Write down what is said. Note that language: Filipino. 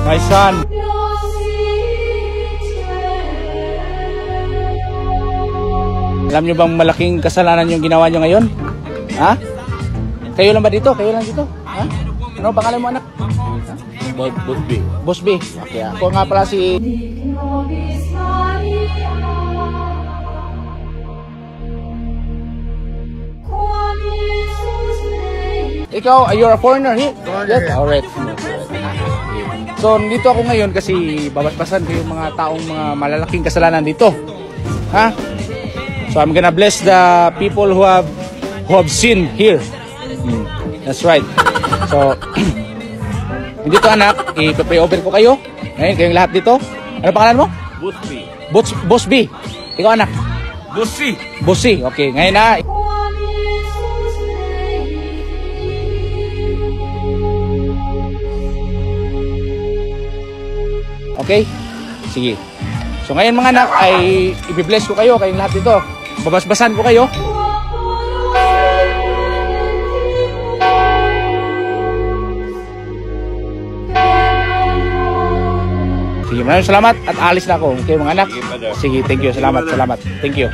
My son. Alam nyo bang malaking kasalanan yung ginawa nyo ngayon? Ha? Kayo lang ba dito? Kayo lang dito? Ha? Ano pangalan mo, anak? Boss B. Boss B. Okay, ako nga pala si... Ikaw, you're a foreigner here? Yes, alright. So, dito ako ngayon kasi babasbasan ko yung mga taong mga malalaking kasalanan dito. Ha? So, I'm gonna bless the people who have sinned here. That's right. So, dito anak, i-pray over ko kayo. Ngayon, kayong lahat dito. Ano pangalan mo? Boss B. Boss B. Ikaw anak? Boss C. Boss C. Okay, ngayon na. Okay? Sige. So ngayon mga anak ay i-bless ko kayo, kayong lahat dito. Babasbasan ko kayo. Sige, maraming salamat at alis na ako. Okay mga anak? Sige, thank you. Salamat. Thank you.